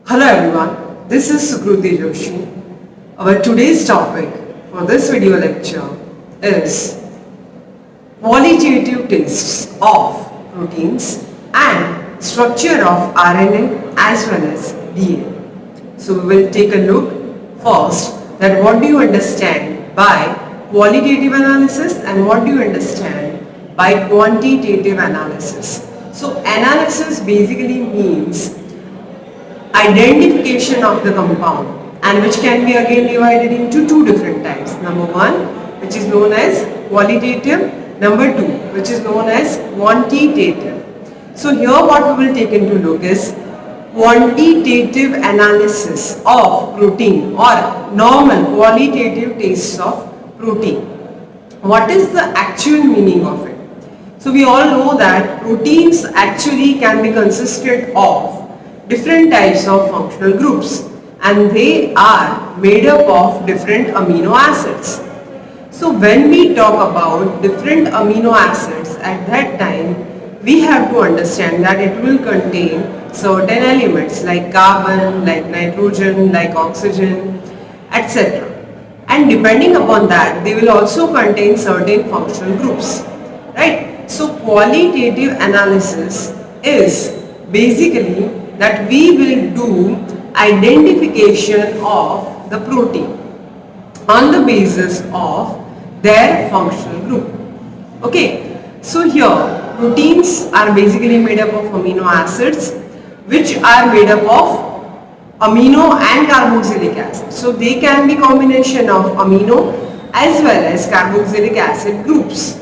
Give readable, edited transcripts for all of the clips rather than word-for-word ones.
Hello everyone, this is Sukruti Joshi. Our today's topic for this video lecture is qualitative tests of proteins and structure of RNA as well as DNA. So we will take a look first that what do you understand by qualitative analysis and what do you understand by quantitative analysis. So analysis basically means identification of the compound, and which can be again divided into two different types. Number one, which is known as qualitative. Number two, which is known as quantitative. So here what we will take into look is quantitative analysis of protein or normal qualitative tests of protein. What is the actual meaning of it? So we all know that proteins actually can be consisted of different types of functional groups, and they are made up of different amino acids. So when we talk about different amino acids, at that time we have to understand that it will contain certain elements like carbon, like nitrogen, like oxygen, etc. And depending upon that, they will also contain certain functional groups, right? So qualitative analysis is basically that we will do identification of the protein on the basis of their functional group. Okay, so here proteins are basically made up of amino acids which are made up of amino and carboxylic acid. So they can be combination of amino as well as carboxylic acid groups,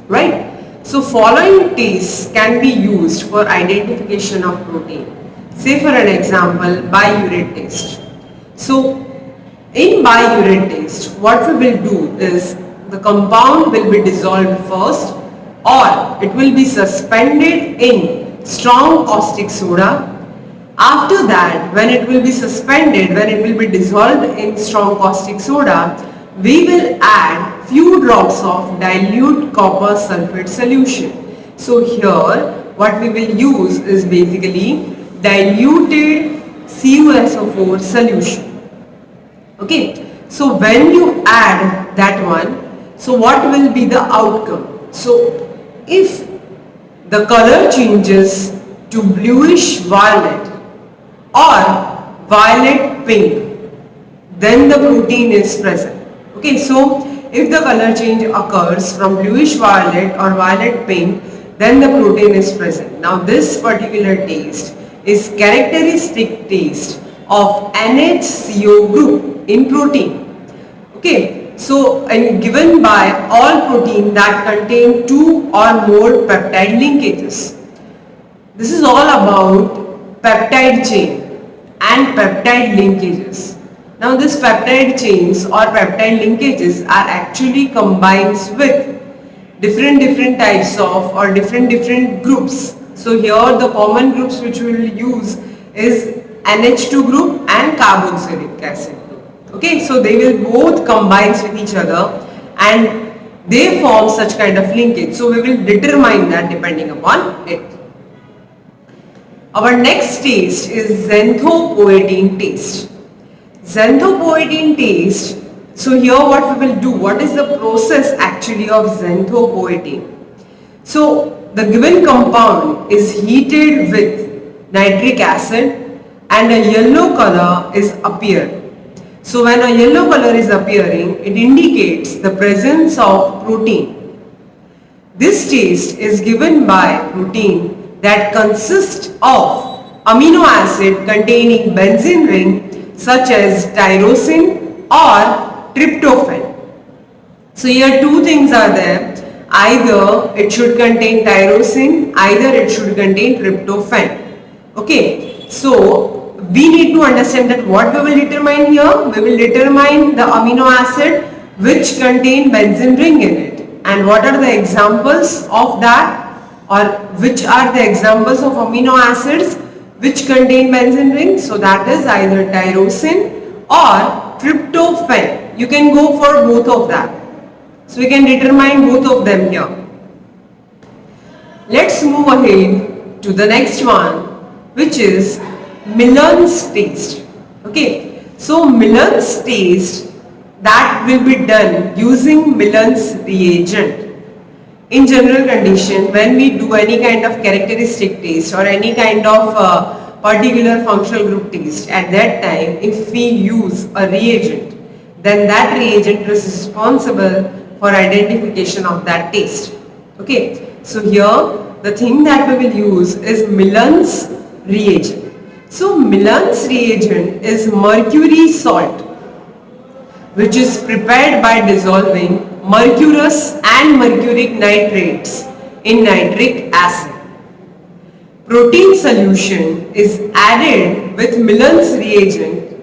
right? So following tests can be used for identification of protein. Say for an example, biuret test. So in biuret test, what we will do is the compound will be dissolved first, or it will be suspended in strong caustic soda. After that, when it will be suspended, when it will be dissolved in strong caustic soda, we will add few drops of dilute copper sulfate solution. So here what we will use is basically diluted CuSO4 solution. Okay, so when you add that one, so what will be the outcome? So if the color changes to bluish violet or violet pink, then the protein is present. Okay, so if the color change occurs from bluish violet or violet pink, then the protein is present. Now this particular taste is characteristic taste of NHCO group in protein. Okay, so and given by all protein that contain two or more peptide linkages. This is all about peptide chain and peptide linkages. Now this peptide chains or peptide linkages are actually combined with different types of or different groups. So here the common groups which we will use is NH2 group and carboxylic acid group. Okay, so they will both combine with each other and they form such kind of linkage. So we will determine that depending upon it. Our next taste is xanthopoietin taste. Xanthopoietin taste, so here what we will do, what is the process actually of xanthopoietin? So the given compound is heated with nitric acid and a yellow color is appeared. So when a yellow color is appearing, it indicates the presence of protein. This taste is given by protein that consists of amino acid containing benzene ring such as tyrosine or tryptophan. So here two things are there. Either it should contain tyrosine, either it should contain tryptophan. Okay, so we need to understand that what we will determine here. We will determine the amino acid which contain benzene ring in it. And what are the examples of that, or which are the examples of amino acids which contain benzene ring? So that is either tyrosine or tryptophan. You can go for both of that. So we can determine both of them here. Let's move ahead to the next one, which is Millen's taste. Okay, so Millen's taste, that will be done using Millen's reagent. In general condition, when we do any kind of characteristic taste or any kind of particular functional group taste, at that time if we use a reagent, then that reagent is responsible for identification of that taste. Okay, so here the thing that we will use is Millen's reagent. So Millen's reagent is mercury salt, which is prepared by dissolving mercurous and mercuric nitrates in nitric acid. Protein solution is added with Millen's reagent,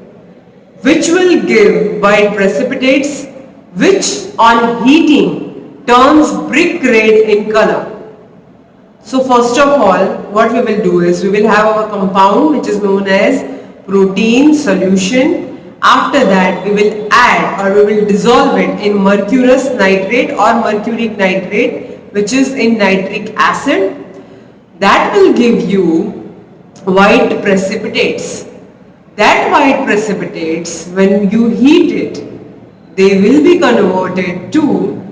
which will give white precipitates, which on heating turns brick red in color. So first of all, what we will do is we will have our compound which is known as protein solution. After that we will add or we will dissolve it in mercurous nitrate or mercuric nitrate, which is in nitric acid. That will give you white precipitates. That white precipitates, when you heat it, they will be converted to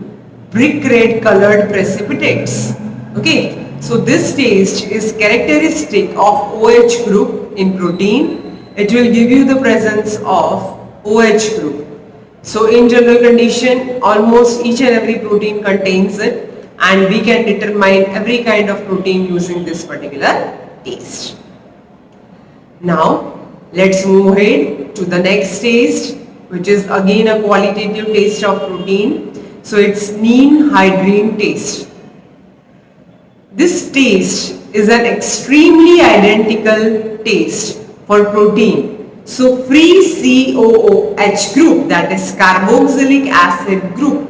brick red colored precipitates. Okay. So this taste is characteristic of OH group in protein. It will give you the presence of OH group. So in general condition, almost each and every protein contains it, and we can determine every kind of protein using this particular taste. Now let's move ahead to the next taste, which is again a qualitative taste of protein. So it's neem hydrine taste. This taste is an extremely identical taste for protein. So free COOH group, that is carboxylic acid group,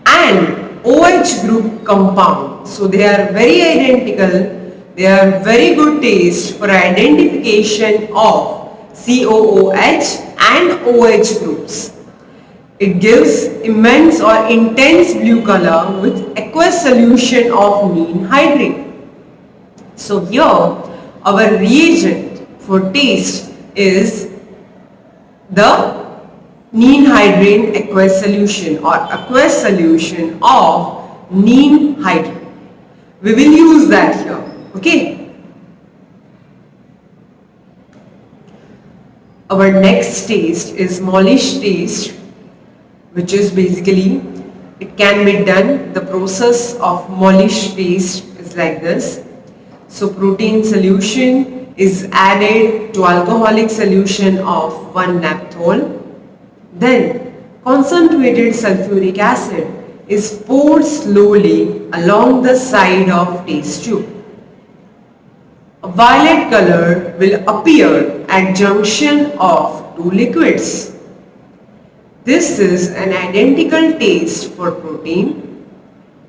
and OH group compound. So they are very identical. They are very good taste for identification of COOH and OH groups. It gives immense or intense blue color with aqueous solution of neem hydrine. So here our reagent for taste is the neem hydrine aqueous solution or aqueous solution of neem hydrine. We will use that here. Okay. Our next taste is Molish taste, which is basically, it can be done, the process of Molish taste is like this. So protein solution is added to alcoholic solution of 1-naphthol. Then concentrated sulfuric acid is poured slowly along the side of taste tube. A violet color will appear at junction of two liquids. This is an identical taste for protein,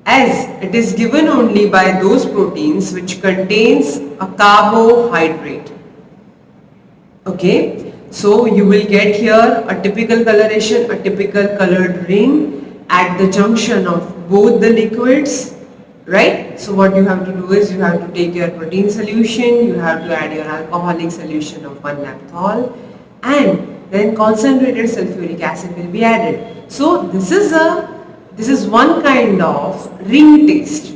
as it is given only by those proteins which contains a carbohydrate. Okay, so you will get here a typical coloration, a typical colored ring at the junction of both the liquids, right? So what you have to do is you have to take your protein solution, you have to add your alcoholic solution of 1-naphthol, and then concentrated sulfuric acid will be added. So this is one kind of ring taste,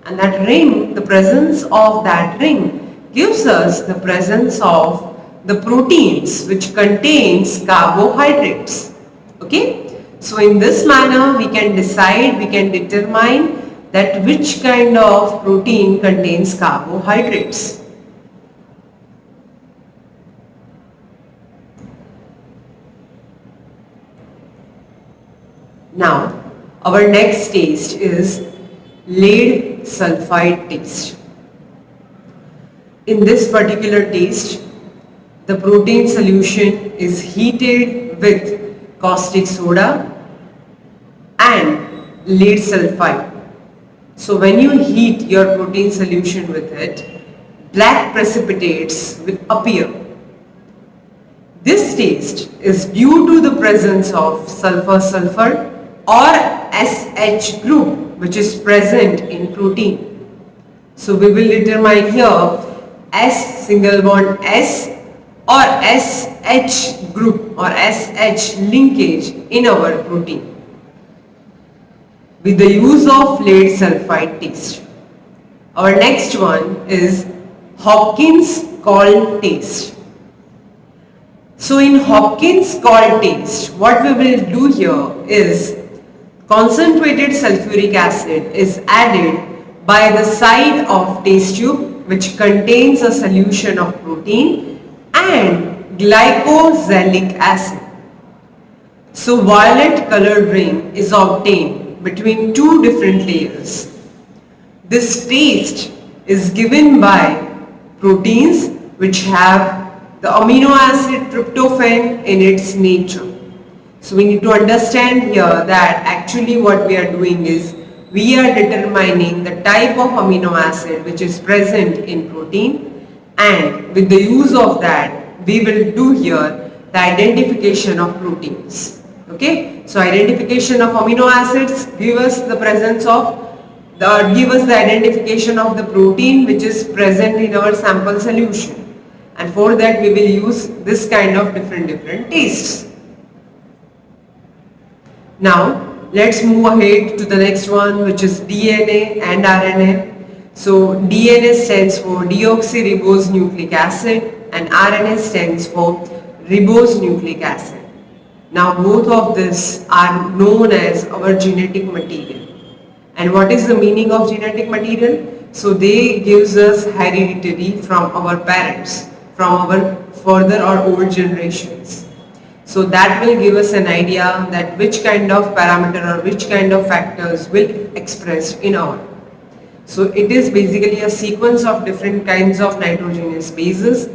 and that ring, the presence of that ring gives us the presence of the proteins which contains carbohydrates. Okay, so in this manner we can decide, we can determine that which kind of protein contains carbohydrates. Now, our next taste is lead sulfide taste. In this particular taste, the protein solution is heated with caustic soda and lead sulfide. So when you heat your protein solution with it, black precipitates will appear. This taste is due to the presence of sulfur-sulfur or SH group which is present in protein. So we will determine here S single bond S or SH group or SH linkage in our protein with the use of lead sulfide test. Our next one is Hopkins-Call test. So in Hopkins-Call test, what we will do here is concentrated sulfuric acid is added by the side of test tube which contains a solution of protein and glycosidic acid. So violet colored ring is obtained between two different layers. This taste is given by proteins which have the amino acid tryptophan in its nature. So we need to understand here that actually what we are doing is we are determining the type of amino acid which is present in protein, and with the use of that we will do here the identification of proteins. Okay, so identification of amino acids give us the presence of give us the identification of the protein which is present in our sample solution, and for that we will use this kind of different tastes. Now let's move ahead to the next one, which is DNA and RNA. So DNA stands for deoxyribose nucleic acid and RNA stands for ribose nucleic acid. Now both of these are known as our genetic material. And what is the meaning of genetic material? So they gives us hereditary from our parents, from our further or old generations. So that will give us an idea that which kind of parameter or which kind of factors will express in our. So it is basically a sequence of different kinds of nitrogenous bases.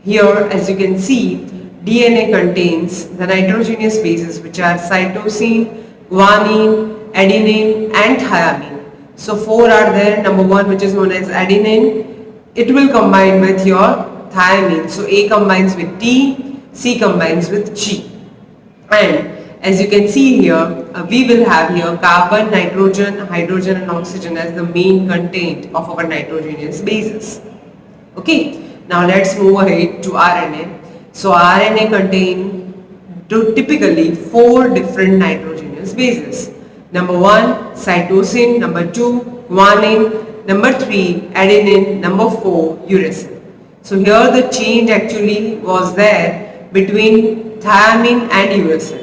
Here as you can see, DNA contains the nitrogenous bases which are cytosine, guanine, adenine and thymine. So four are there. Number one, which is known as adenine, it will combine with your thymine. So A combines with T, C combines with G. And as you can see here, we will have here carbon, nitrogen, hydrogen and oxygen as the main content of our nitrogenous bases. Okay, now let's move ahead to RNA. So RNA contain typically four different nitrogenous bases. Number one, cytosine. Number two, guanine. Number three, adenine. Number four, uracil. So here the change actually was there between thymine and uracil.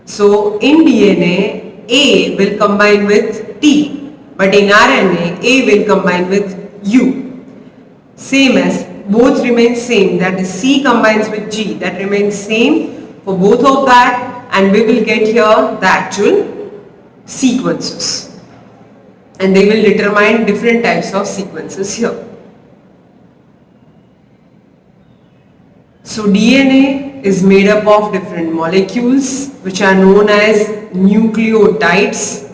So in DNA, A will combine with T, but in RNA, A will combine with U. Same as both remain same, that is C combines with G, that remains same for both of that, and we will get here the actual sequences, and they will determine different types of sequences here. So DNA is made up of different molecules which are known as nucleotides,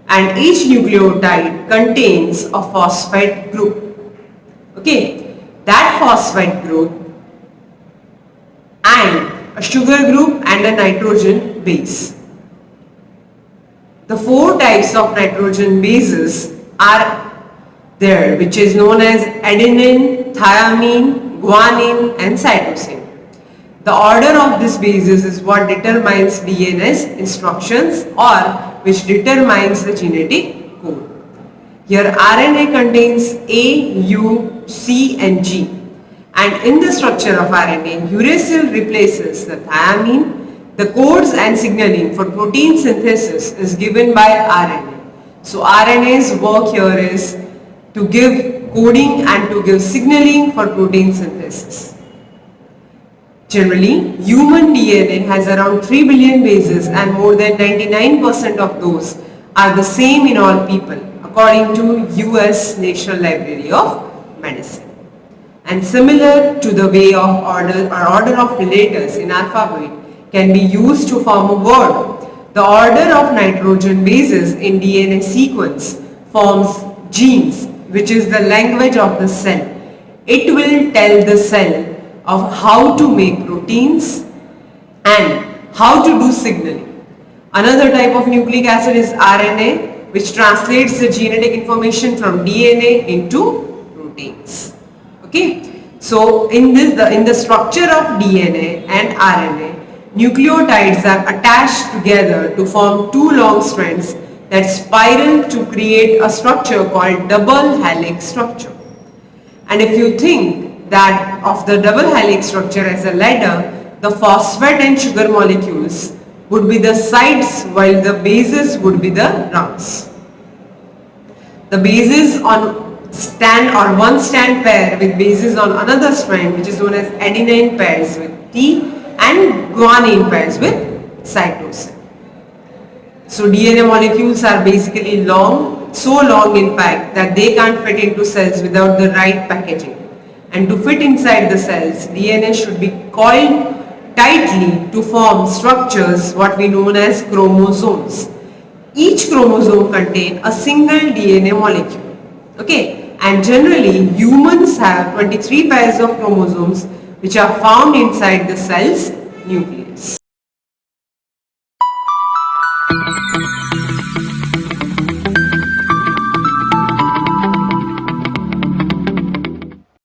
and each nucleotide contains a phosphate group. Okay, that phosphate group and a sugar group and a nitrogen base. The four types of nitrogen bases are there, which is known as adenine, thymine, guanine and cytosine. The order of these bases is what determines DNA's instructions or which determines the genetic code. Here RNA contains A, U, C and G, and in the structure of RNA, uracil replaces the thymine. The codes and signaling for protein synthesis is given by RNA. So RNA's work here is to give coding and to give signaling for protein synthesis. Generally, human DNA has around 3 billion bases and more than 99% of those are the same in all people, according to US National Library of Medicine. And similar to the way of order of letters in alphabet can be used to form a word, the order of nitrogen bases in DNA sequence forms genes, which is the language of the cell. It will tell the cell of how to make proteins and how to do signaling. Another type of nucleic acid is RNA, which translates the genetic information from DNA into proteins. Okay. So in the structure of DNA and RNA, nucleotides are attached together to form two long strands that spiral to create a structure called double helix structure. And if you think that of the double helix structure as a ladder, the phosphate and sugar molecules would be the sides while the bases would be the rungs. The bases on one strand pair with bases on another strand, which is known as adenine pairs with T and guanine pairs with cytosine. So DNA molecules are basically long, so long in fact that they can't fit into cells without the right packaging. And to fit inside the cells, DNA should be coiled tightly to form structures what we know as chromosomes. Each chromosome contains a single DNA molecule. Okay, and generally humans have 23 pairs of chromosomes which are found inside the cell's nucleus.